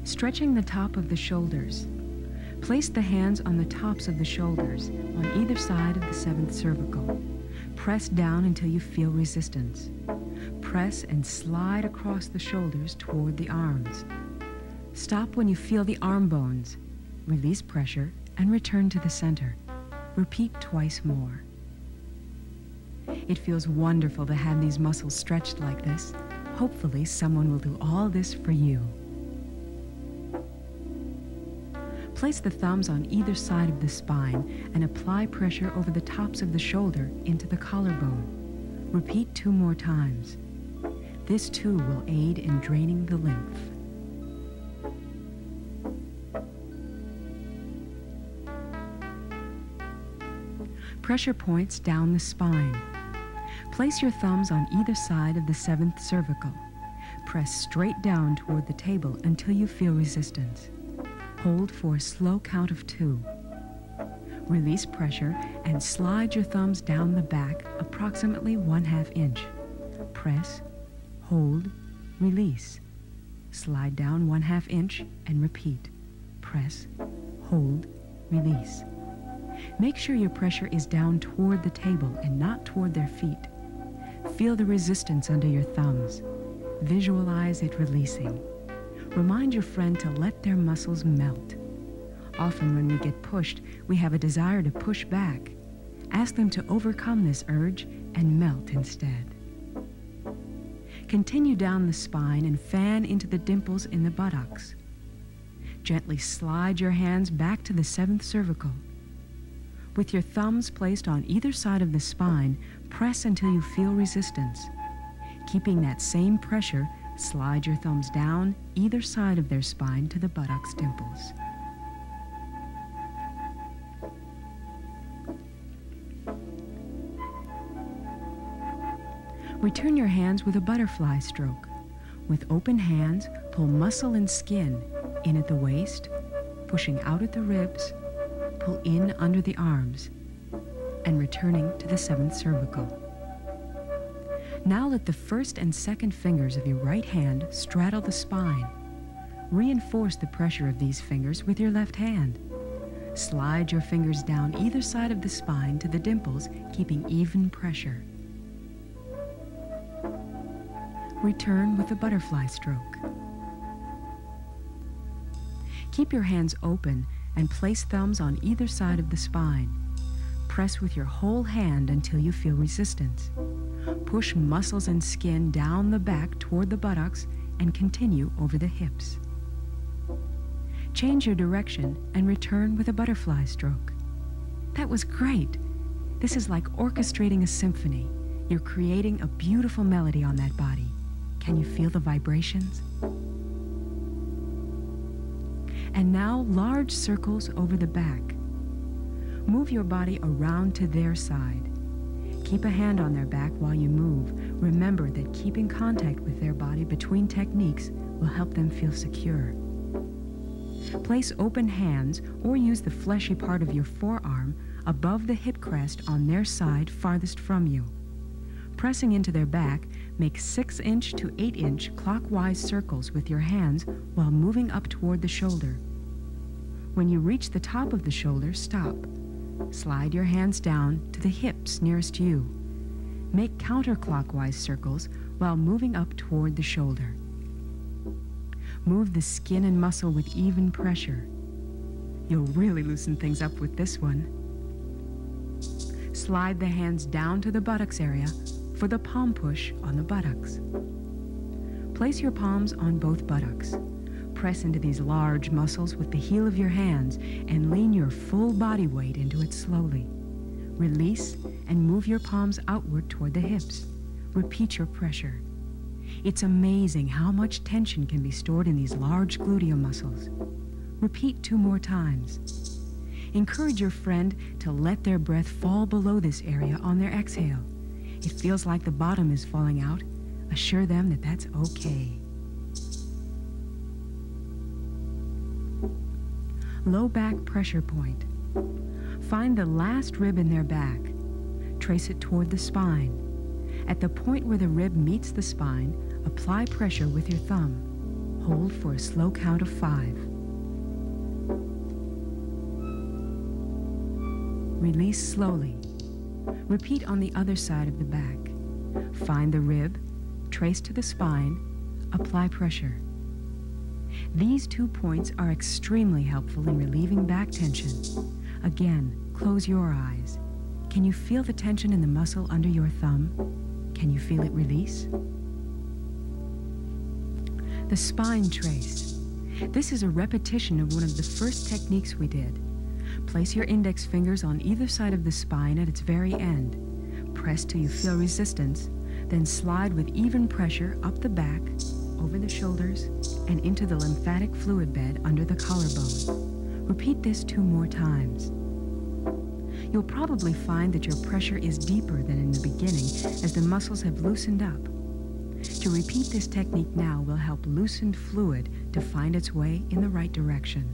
Stretching the top of the shoulders. Place the hands on the tops of the shoulders on either side of the 7th cervical. Press down until you feel resistance. Press and slide across the shoulders toward the arms. Stop when you feel the arm bones. Release pressure and return to the center. Repeat twice more. It feels wonderful to have these muscles stretched like this. Hopefully, someone will do all this for you. Place the thumbs on either side of the spine and apply pressure over the tops of the shoulder into the collarbone. Repeat 2 more times. This too will aid in draining the lymph. Pressure points down the spine. Place your thumbs on either side of the 7th cervical. Press straight down toward the table until you feel resistance. Hold for a slow count of 2. Release pressure and slide your thumbs down the back approximately 1/2 inch. Press, hold, release. Slide down 1/2 inch and repeat. Press, hold, release. Make sure your pressure is down toward the table and not toward their feet. Feel the resistance under your thumbs. Visualize it releasing. Remind your friend to let their muscles melt. Often when we get pushed, we have a desire to push back. Ask them to overcome this urge and melt instead. Continue down the spine and fan into the dimples in the buttocks. Gently slide your hands back to the 7th cervical. With your thumbs placed on either side of the spine, press until you feel resistance. Keeping that same pressure, slide your thumbs down either side of their spine to the buttocks dimples. Return your hands with a butterfly stroke. With open hands, pull muscle and skin in at the waist, pushing out at the ribs, pull in under the arms, and returning to the 7th cervical. Now let the 1st and 2nd fingers of your right hand straddle the spine. Reinforce the pressure of these fingers with your left hand. Slide your fingers down either side of the spine to the dimples, keeping even pressure. Return with a butterfly stroke. Keep your hands open and place thumbs on either side of the spine. Press with your whole hand until you feel resistance. Push muscles and skin down the back toward the buttocks and continue over the hips. Change your direction and return with a butterfly stroke. That was great. This is like orchestrating a symphony. You're creating a beautiful melody on that body. Can you feel the vibrations? And now large circles over the back. Move your body around to their side. Keep a hand on their back while you move. Remember that keeping contact with their body between techniques will help them feel secure. Place open hands or use the fleshy part of your forearm above the hip crest on their side farthest from you. Pressing into their back, make 6-inch to 8-inch clockwise circles with your hands while moving up toward the shoulder. When you reach the top of the shoulder, stop. Slide your hands down to the hips nearest you. Make counterclockwise circles while moving up toward the shoulder. Move the skin and muscle with even pressure. You'll really loosen things up with this one. Slide the hands down to the buttocks area for the palm push on the buttocks. Place your palms on both buttocks. Press into these large muscles with the heel of your hands and lean your full body weight into it slowly. Release and move your palms outward toward the hips. Repeat your pressure. It's amazing how much tension can be stored in these large gluteal muscles. Repeat 2 more times. Encourage your friend to let their breath fall below this area on their exhale. It feels like the bottom is falling out. Assure them that that's okay. Low back pressure point. Find the last rib in their back. Trace it toward the spine. At the point where the rib meets the spine, apply pressure with your thumb. Hold for a slow count of 5. Release slowly. Repeat on the other side of the back. Find the rib, trace to the spine, apply pressure. These 2 points are extremely helpful in relieving back tension. Again, close your eyes. Can you feel the tension in the muscle under your thumb? Can you feel it release? The spine trace. This is a repetition of one of the first techniques we did. Place your index fingers on either side of the spine at its very end. Press till you feel resistance, then slide with even pressure up the back, over the shoulders, and into the lymphatic fluid bed under the collarbone. Repeat this 2 more times. You'll probably find that your pressure is deeper than in the beginning as the muscles have loosened up. To repeat this technique now will help loosened fluid to find its way in the right direction.